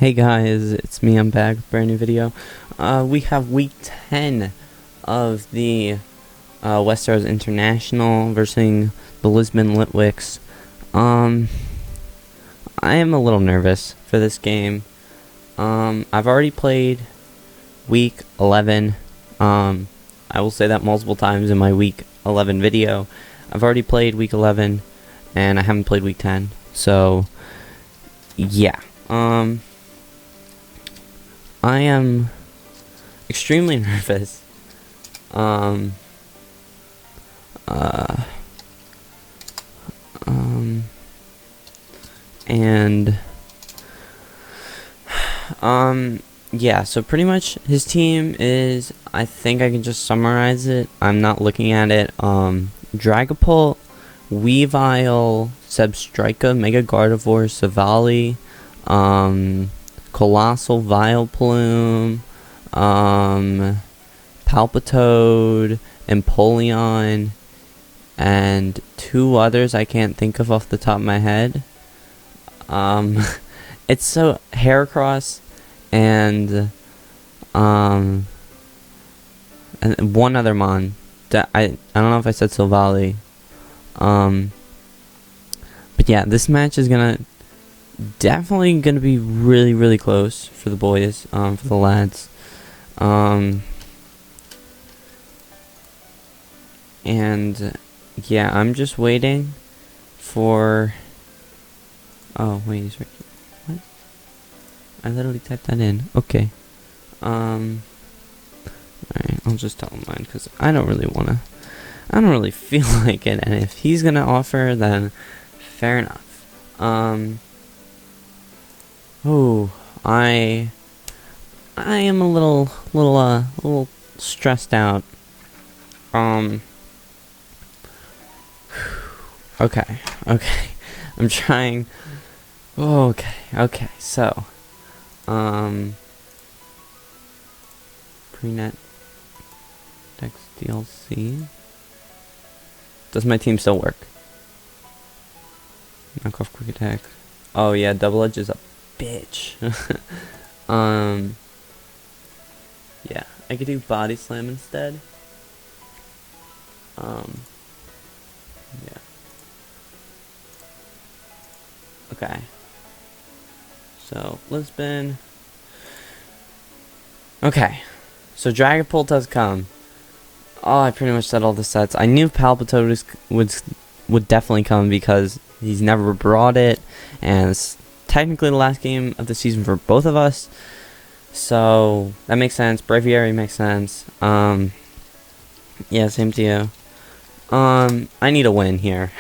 Hey guys, it's me, I'm back with a brand new video. We have week 10 of the Westeros International versus the Lisbon Litwicks. I am a little nervous for this game. I've already played week 11. I will say that multiple times in my week 11 video. I've already played week 11 and I haven't played week 10. So, yeah. I am extremely nervous. And yeah, so pretty much his team is, I think I can just summarize it. I'm not looking at it. Dragapult, Weavile, Sebstrika, Mega Gardevoir, Savali, Colossal Vileplume, Palpitoad, Empoleon, and two others I can't think of off the top of my head. It's so Heracross and one other mon that I don't know if I said Silvally. But yeah, this match is definitely gonna be really close for the boys, for the lads. And yeah, I'm just waiting for. Oh wait, he's right here. What? I literally typed that in. Okay. Alright, I'll just tell him mine because I don't really feel like it, and if he's gonna offer, then fair enough. Oh, I am a little stressed out. Okay. I'm trying. Okay. So, prenet text DLC. Does my team still work? Knock off quick attack. Oh yeah, double edge is a bitch. Yeah, I could do body slam instead. Yeah. Okay. So, Lisbon. Okay. So, Dragapult does come. Oh, I pretty much said all the sets. I knew Palpitoad would definitely come because he's never brought it, and it's technically the last game of the season for both of us. So, that makes sense. Braviary makes sense. Yeah, same to you. I need a win here.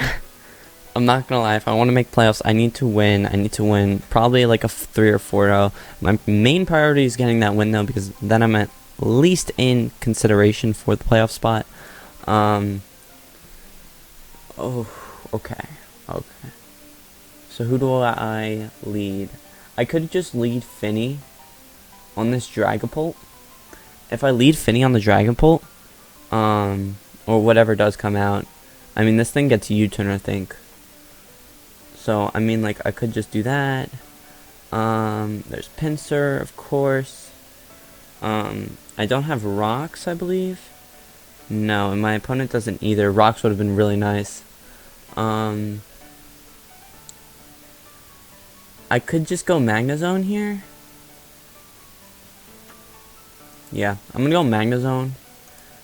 I'm not gonna lie, if I want to make playoffs, I need to win. I need to win probably like a 3 or 4-0. My main priority is getting that win though, because then I'm at least in consideration for the playoff spot. Oh, okay. So who do I lead? I could just lead Fini on this Dragapult. If I lead Fini on the Dragapult, or whatever does come out, I mean, this thing gets U-turn, I think. So, I mean, like, I could just do that. There's Pinsir, of course. I don't have Rocks, I believe. No, and my opponent doesn't either. Rocks would have been really nice. I could just go Magnezone here. Yeah, I'm gonna go Magnezone.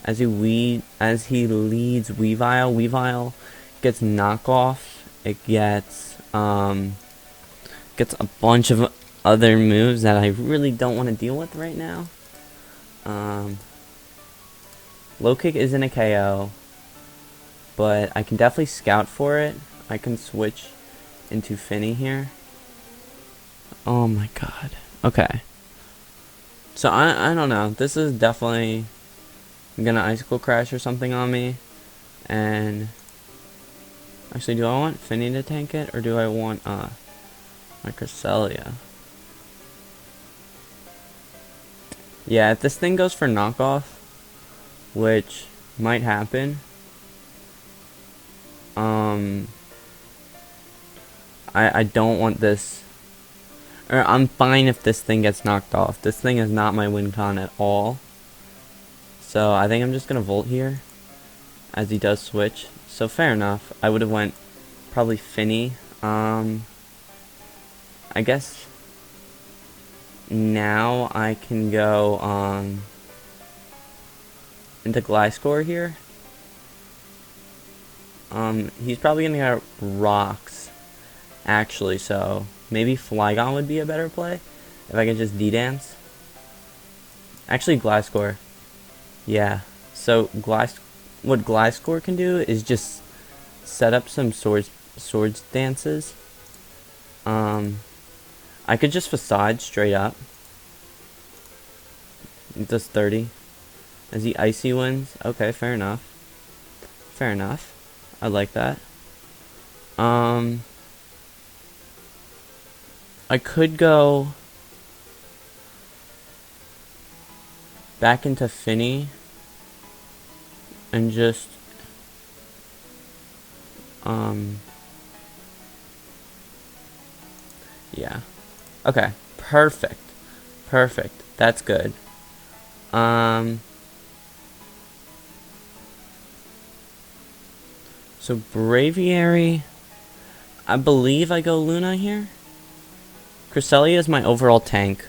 As he leads Weavile. Weavile gets knockoff. It gets a bunch of other moves that I really don't want to deal with right now. Low kick isn't a KO, but I can definitely scout for it. I can switch into Fini here. Oh my god. Okay. So I don't know. This is definitely gonna icicle crash or something on me. And actually, do I want Fini to tank it, or do I want my Cresselia? Yeah, if this thing goes for knockoff, which might happen, I don't want this Or I'm fine if this thing gets knocked off. This thing is not my win con at all. So I think I'm just gonna Volt here, as he does switch. So fair enough. I would have went probably Fini. I guess now I can go into Gliscor here. He's probably gonna get rocks, actually, so maybe Flygon would be a better play if I could just D-Dance. Actually, Gliscor. Yeah. So what Gliscor can do is just set up some swords dances. I could just Facade straight up. It does 30. As he Icy wins. Okay, fair enough. Fair enough. I like that. I could go back into Fini and just yeah. Okay. Perfect. Perfect. That's good. So Braviary, I believe I go Luna here. Cresselia is my overall tank.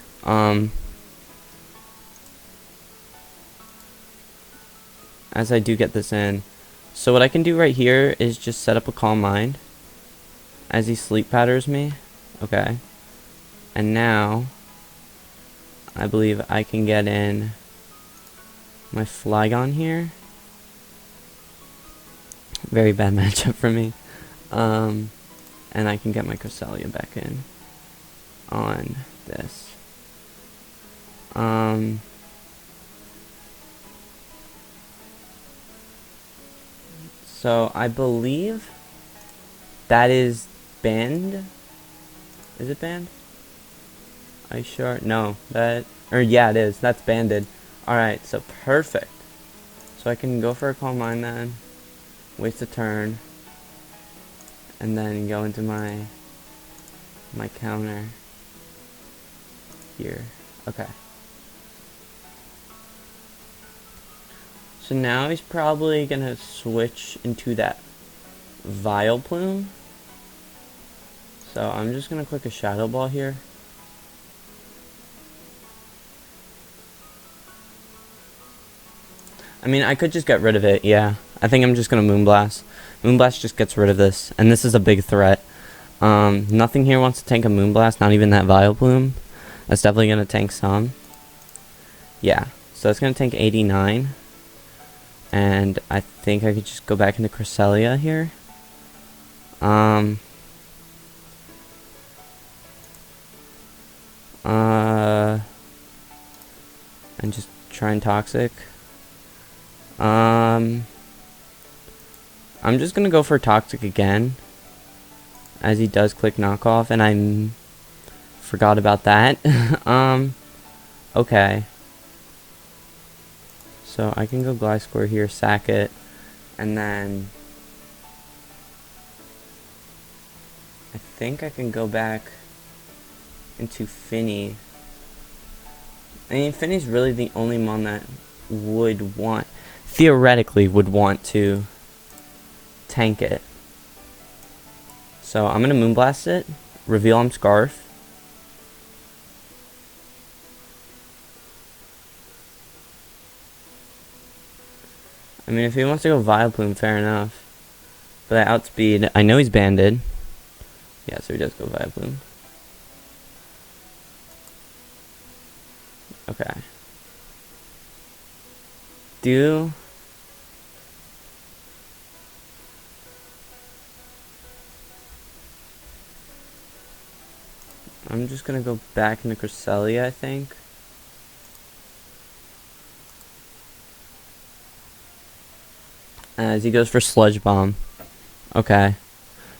As I do get this in. So what I can do right here is just set up a Calm Mind as he Sleep Patters me. Okay. And now I believe I can get in my Flygon here. Very bad matchup for me. And I can get my Cresselia back in on this. So I believe that is banned. Is it banned? Are you sure? No, yeah, it is. That's banded. Alright, so perfect. So I can go for a Calm Mind then. Waste a turn. And then go into my counter here. Okay. So now he's probably gonna switch into that Vileplume. So I'm just gonna click a Shadow Ball here. I mean, I could just get rid of it, yeah. I think I'm just gonna Moonblast. Moonblast just gets rid of this, and this is a big threat. Nothing here wants to tank a Moonblast, not even that Vileplume. That's definitely gonna tank some. Yeah, so it's gonna tank 89. And I think I could just go back into Cresselia here. And just try and Toxic. I'm just gonna go for Toxic again, as he does click Knockoff, and I forgot about that. Okay. So I can go Gliscor here, sack it, and then I think I can go back into Fini. I mean, Fini's really the only mon that would want, theoretically would want to tank it. So I'm gonna Moonblast it, reveal him Scarf. I mean, if he wants to go Vileplume, fair enough. But I outspeed. I know he's banded. Yeah, so he does go Vileplume. Okay. I'm just gonna go back into Cresselia, I think. As he goes for Sludge Bomb. Okay.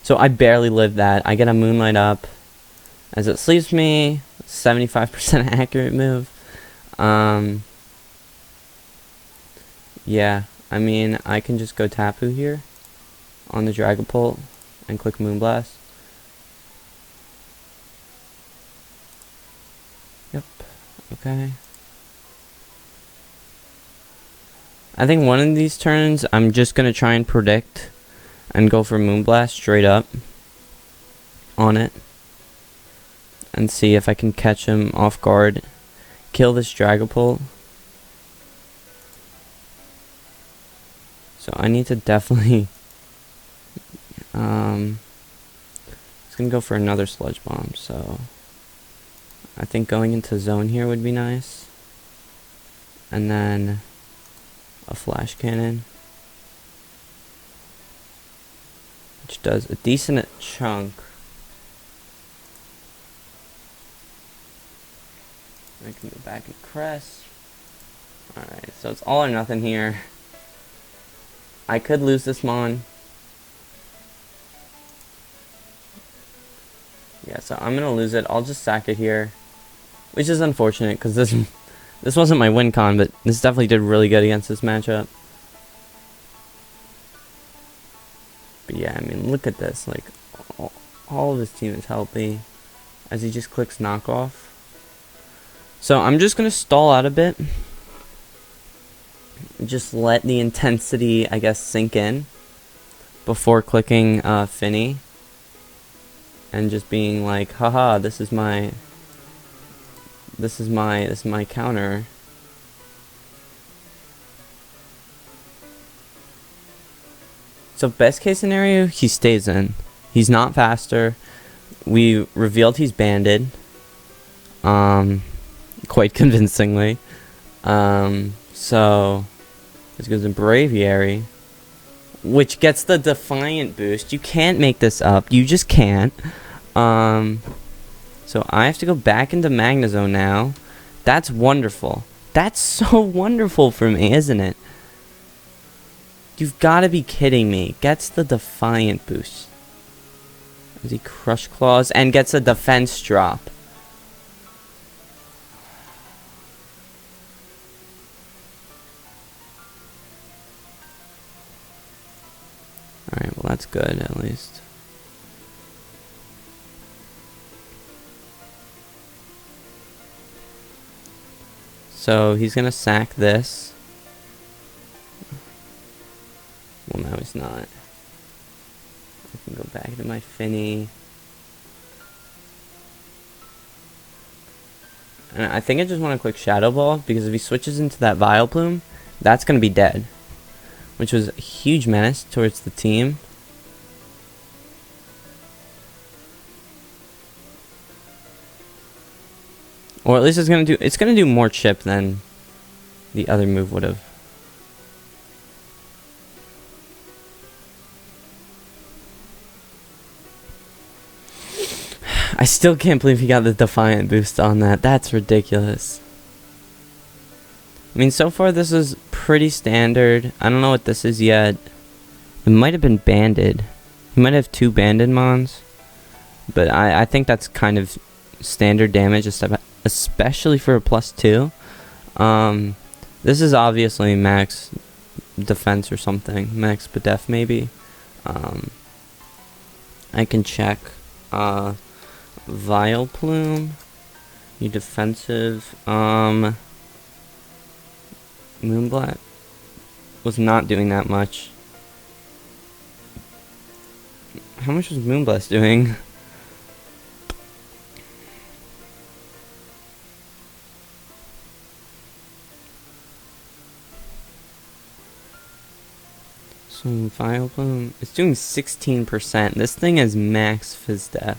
So I barely lived that. I get a Moonlight up. As it sleeps me. 75% accurate move. Yeah. I mean, I can just go Tapu here. On the Dragapult. And click Moonblast. Yep. Okay. I think one of these turns, I'm just going to try and predict and go for Moonblast straight up on it. And see if I can catch him off guard. Kill this Dragapult. So I need to definitely... It's going to go for another Sludge Bomb, so... I think going into zone here would be nice. And then... a Flash Cannon. Which does a decent chunk. I can go back and crest. Alright, so it's all or nothing here. I could lose this Mon. Yeah, so I'm gonna lose it. I'll just sack it here. Which is unfortunate, because this wasn't my win con, but this definitely did really good against this matchup. But yeah, I mean, look at this. Like, all of his team is healthy. As he just clicks knockoff. So I'm just going to stall out a bit. Just let the intensity, I guess, sink in. Before clicking Fini. And just being like, haha, this is my counter. So best case scenario, he stays in. He's not faster. We revealed he's banded. Quite convincingly. So this goes in Braviary, which gets the Defiant boost. You can't make this up. You just can't. So I have to go back into Magnezone now. That's wonderful. That's so wonderful for me, isn't it? You've got to be kidding me. Gets the Defiant boost. As he Crush Claws and gets a defense drop. Alright, well that's good at least. So he's gonna sack this. Well, no, he's not. I can go back to my Fini. And I think I just want to click Shadow Ball, because if he switches into that Vileplume, that's gonna be dead. Which was a huge menace towards the team. Or at least it's gonna do more chip than the other move would have. I still can't believe he got the Defiant boost on that. That's ridiculous. I mean, so far this is pretty standard. I don't know what this is yet. It might have been banded. He might have 2 banded mons. But I think that's kind of standard damage, especially for a +2. This is obviously max defense or something. Max def maybe. I can check. Vileplume. You defensive. Moonblast was not doing that much. How much was Moonblast doing? So Vileplume, it's doing 16%. This thing is max Phys Def.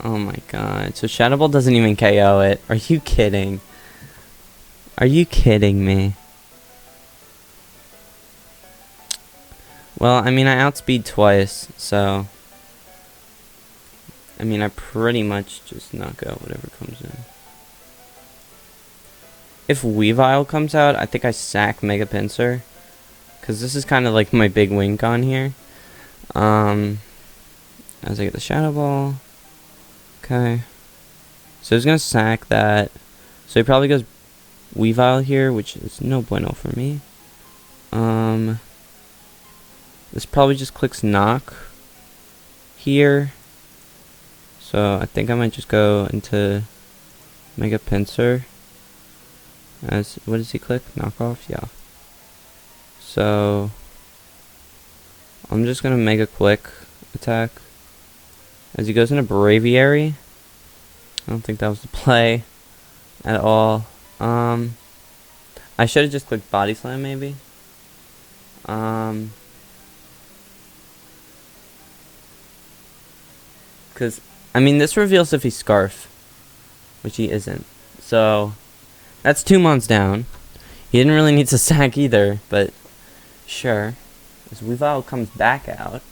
Oh my god. So Shadow Ball doesn't even KO it. Are you kidding? Are you kidding me? Well, I mean, I outspeed twice, so... I mean, I pretty much just knock out whatever comes in. If Weavile comes out, I think I sack Mega Pinsir. Because this is kind of like my big win con here. As I get the Shadow Ball. Okay. So he's going to sack that. So he probably goes Weavile here, which is no bueno for me. This probably just clicks knock here. So I think I might just go into Mega Pincer. As what does he click? Knockoff? Yeah. So I'm just gonna make a quick attack. As he goes into Braviary. I don't think that was the play at all. I should have just clicked Body Slam maybe. Cause I mean this reveals if he's Scarf, which he isn't. So that's 2 months down. He didn't really need to sack either, but sure. As Weavile comes back out,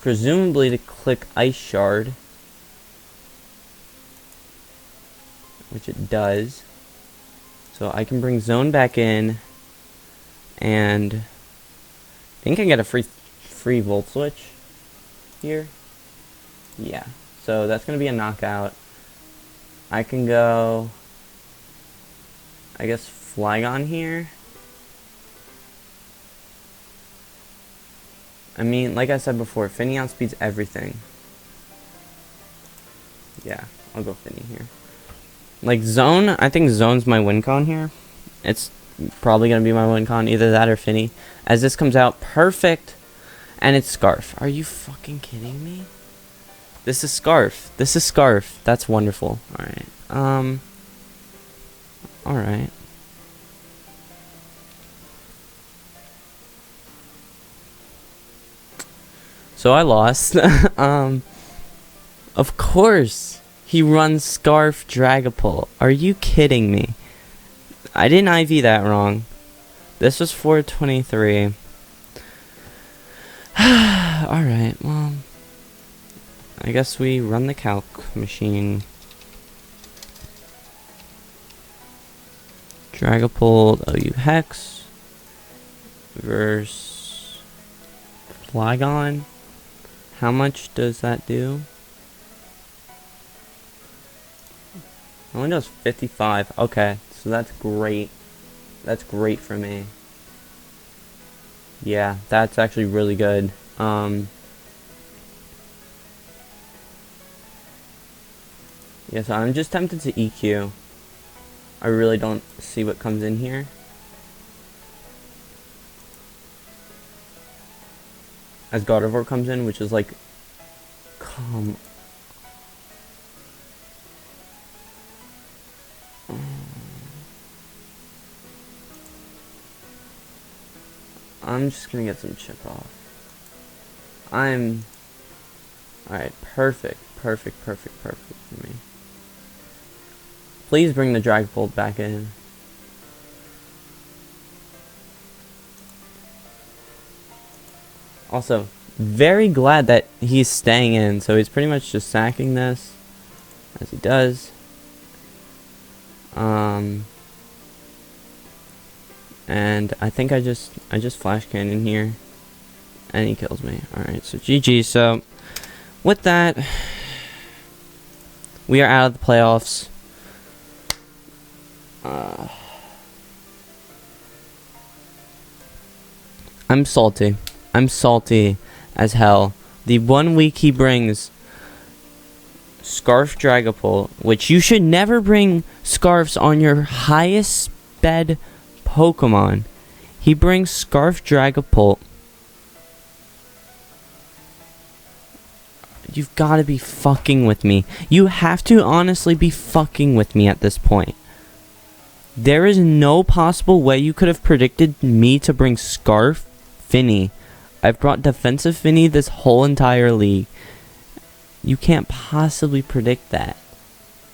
presumably to click Ice Shard, which it does. So I can bring Zone back in, and I think I get a free Volt Switch here. Yeah, so that's gonna be a knockout. I can go, I guess, Flygon here. I mean, like I said before, Fini outspeeds everything. Yeah, I'll go Fini here. Like Zone, I think Zone's my win con here. It's probably gonna be my win con, either that or Fini. As this comes out, perfect, and it's Scarf. Are you fucking kidding me? This is Scarf. This is Scarf. That's wonderful. All right. All right. So I lost. Of course. He runs Scarf Dragapult. Are you kidding me? I didn't IV that wrong. This was 423. Alright, well. I guess we run the calc machine. Dragapult, OU Hex. Versus Flygon. How much does that do? Only does 55. Okay, so that's great. That's great for me. Yeah, that's actually really good. Yeah, so I'm just tempted to EQ. I really don't see what comes in here. As Gardevoir comes in, which is like, come. I'm just gonna get some chip off. Alright, perfect for me. Please bring the Dragapult back in. Also, very glad that he's staying in, so he's pretty much just sacking this, as he does. And I think I just Flash Cannon here, and he kills me. Alright, so GG. So, with that, we are out of the playoffs. I'm salty. I'm salty as hell. The 1 week he brings Scarf Dragapult, which you should never bring Scarfs on your highest sped Pokemon. He brings Scarf Dragapult. You've got to be fucking with me. You have to honestly be fucking with me at this point. There is no possible way you could have predicted me to bring Scarf Fini. I've brought defensive Fini this whole entire league. You can't possibly predict that.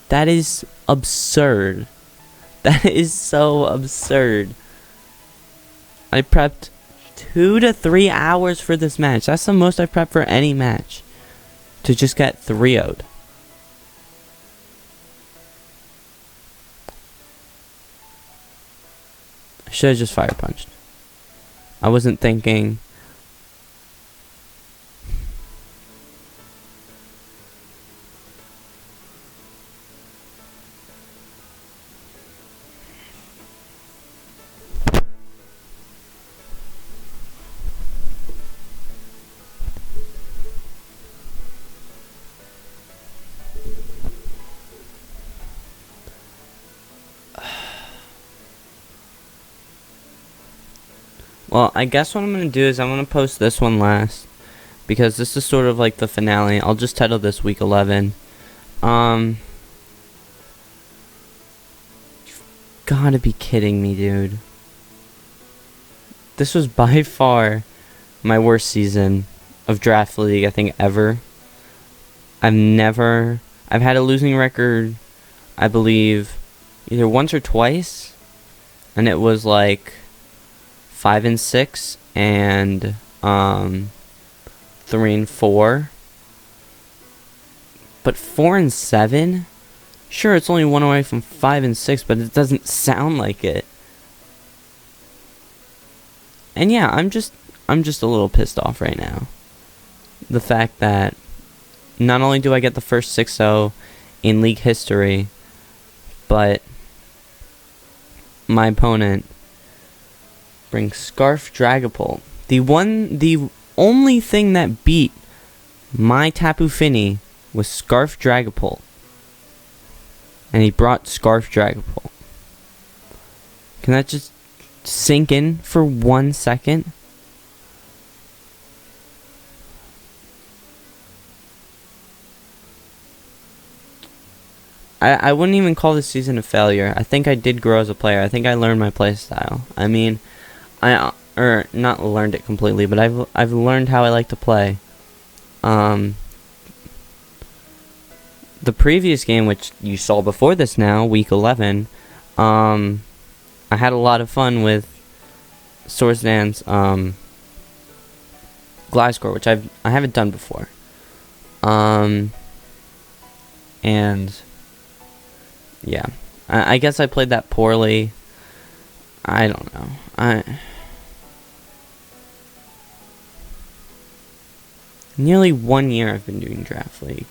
That is absurd. That is so absurd. I prepped 2 to 3 hours for this match. That's the most I prepped for any match. To just get 3-0'd. I should have just fire punched. I wasn't thinking. Well, I guess what I'm going to do is I'm going to post this one last, because this is sort of like the finale. I'll just title this Week 11. You've gotta be kidding me, dude. This was by far my worst season of Draft League, I think, ever. I've had a losing record, I believe, either once or twice, and it was like 5-6 and 3-4. But 4-7, sure, it's only one away from 5-6, but it doesn't sound like it. And yeah, I'm just a little pissed off right now. The fact that not only do I get the first 6-0 in league history, but my opponent brings Scarf Dragapult. The only thing that beat my Tapu Fini was Scarf Dragapult. And he brought Scarf Dragapult. Can that just sink in for 1 second? I wouldn't even call this season a failure. I think I did grow as a player. I think I learned my play style. I mean, or not learned it completely, but I've learned how I like to play. The previous game, which you saw before this now, Week 11, I had a lot of fun with Swords Dance Gliscor, which I haven't done before. And yeah, I guess I played that poorly. I don't know. Nearly 1 year I've been doing Draft League,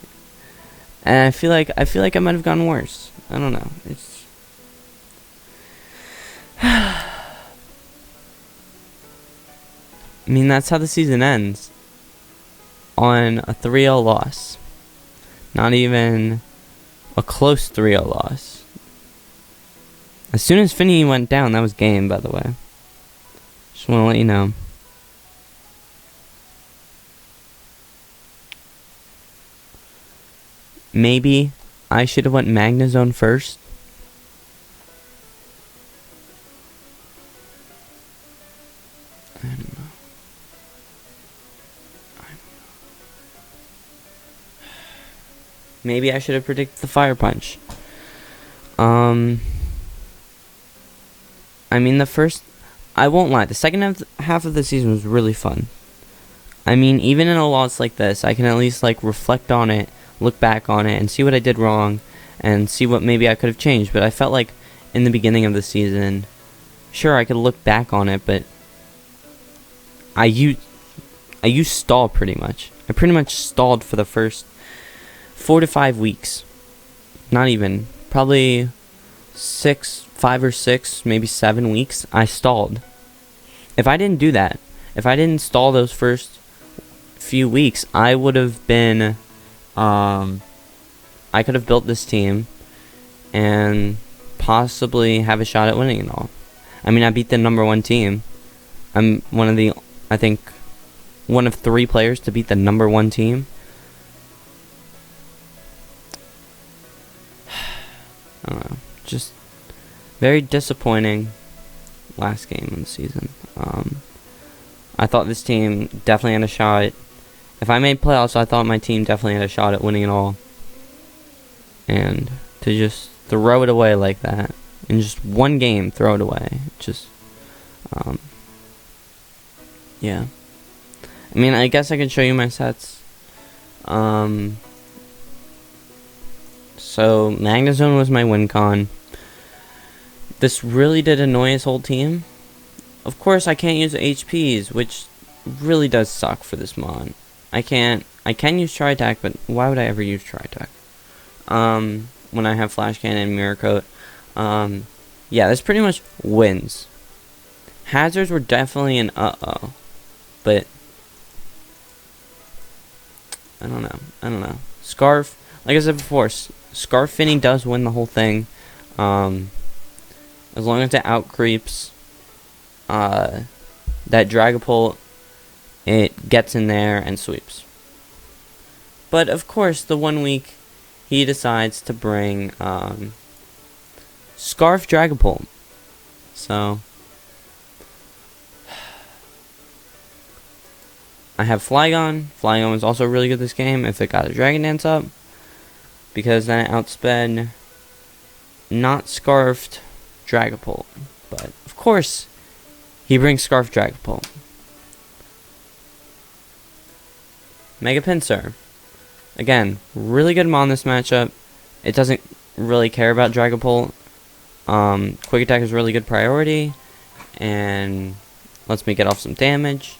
and I feel like I might have gone worse. I don't know. It's I mean, that's how the season ends, on a 3-0 loss. Not even a close 3-0 loss. As soon as Fini went down, that was game, by the way. Just want to let you know. Maybe I should have went Magnezone first. I don't know. Maybe I should have predicted the Fire Punch. I mean, I won't lie, the second half of the season was really fun. I mean, even in a loss like this, I can at least, like, reflect on it, look back on it, and see what I did wrong, and see what maybe I could have changed. But I felt like in the beginning of the season, sure, I could look back on it, but I used stall pretty much. I pretty much stalled for the first 4 to 5 weeks. Not even. Probably 5 or 6, maybe 7 weeks, I stalled. If I didn't do that, if I didn't stall those first few weeks, I would have been, I could have built this team and possibly have a shot at winning it all. I mean, I beat the #1 team. I'm one of 3 players to beat the #1 team. I don't know. Just very disappointing last game of the season. I thought this team definitely had a shot. If I made playoffs, I thought my team definitely had a shot at winning it all. And to just throw it away like that, in just one game, throw it away. Just, yeah. I mean, I guess I can show you my sets. So, Magnezone was my win con. This really did annoy his whole team. Of course, I can't use HPs, which really does suck for this mod. I can use Tri-Attack, but why would I ever use Tri-Attack? When I have Flash Cannon and Mirror Coat. Yeah, this pretty much wins. Hazards were definitely an uh-oh. But I don't know. Scarf, like I said before, Scarf Fini does win the whole thing. As long as it out-creeps that Dragapult, it gets in there and sweeps. But of course, the 1 week, he decides to bring Scarf Dragapult. So I have Flygon. Flygon was also really good this game if it got a Dragon Dance up, because then it outsped not Scarfed Dragapult. But of course, he brings Scarf Dragapult. Mega Pinsir. Again, really good Mon this matchup. It doesn't really care about Dragapult. Quick Attack is really good priority, and lets me get off some damage.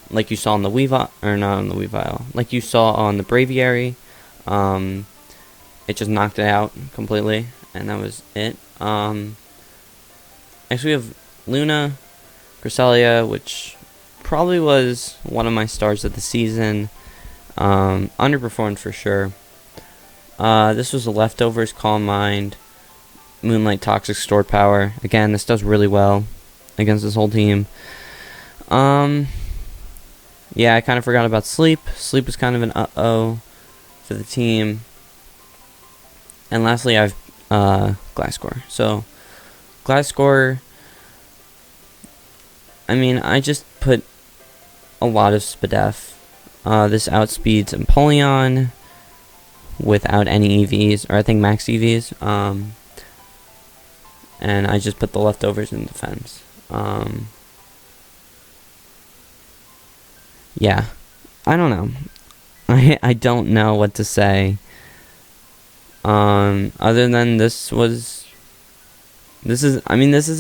Like you saw on the Weavile, or not on the Weavile, like you saw on the Braviary. It just knocked it out completely, and that was it. Next we have Luna, Cresselia, which probably was one of my stars of the season. Underperformed for sure. This was a Leftovers, Calm Mind, Moonlight, Toxic, Stored Power. Again, this does really well against this whole team. Yeah, I kind of forgot about Sleep. Sleep was kind of an uh-oh for the team. And lastly, I have Glasgow. So, Glasgow, I mean, I just put a lot of Spadef. This outspeeds Empoleon without any EVs, or I think max EVs. And I just put the Leftovers in defense. Yeah, I don't know. I don't know what to say. Other than this is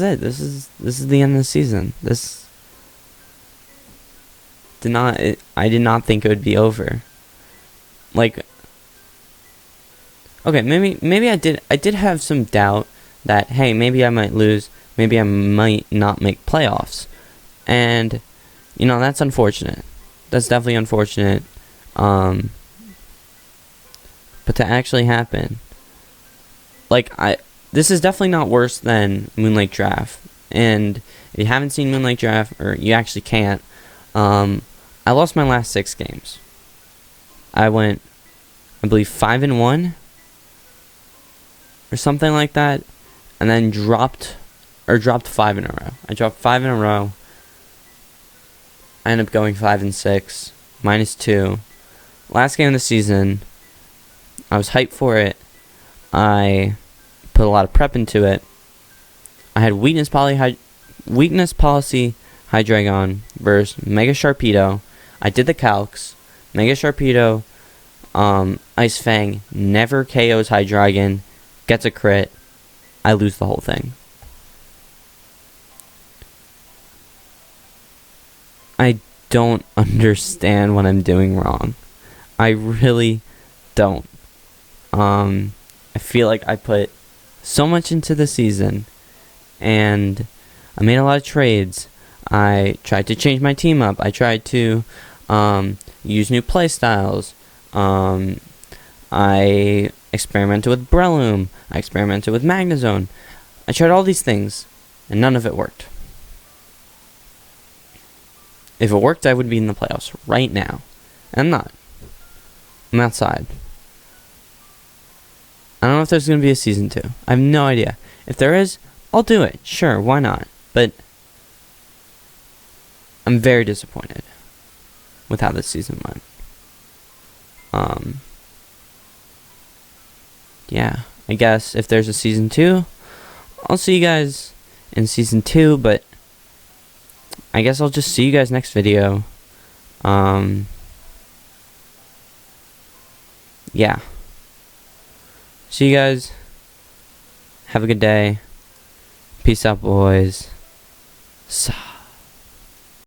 it. This is the end of the season. I did not think it would be over. Like, okay, maybe I did have some doubt that, hey, maybe I might lose, maybe I might not make playoffs. And, you know, that's unfortunate. That's definitely unfortunate. But to actually happen, like, this is definitely not worse than Moonlight Draft. And if you haven't seen Moonlight Draft, or you actually can't, I lost my last 6 games. I went, I believe, 5-1 or something like that, and then dropped 5 in a row. I dropped 5 in a row. I ended up going 5-6, -2. Last game of the season, I was hyped for it. I put a lot of prep into it. I had Weakness Policy Hydreigon versus Mega Sharpedo. I did the calcs. Mega Sharpedo, Ice Fang never KOs Hydreigon, gets a crit. I lose the whole thing. I don't understand what I'm doing wrong. I really don't. I feel like I put so much into the season, and I made a lot of trades. I tried to change my team up. I tried to use new playstyles. I experimented with Breloom. I experimented with Magnezone. I tried all these things, and none of it worked. If it worked, I would be in the playoffs right now. And I'm not. I'm outside. I don't know if there's going to be a season 2. I have no idea. If there is, I'll do it. Sure, why not? But I'm very disappointed with how this season went. Yeah, I guess if there's a season 2, I'll see you guys in season 2, but I guess I'll just see you guys next video. Yeah. See you guys. Have a good day. Peace out, boys.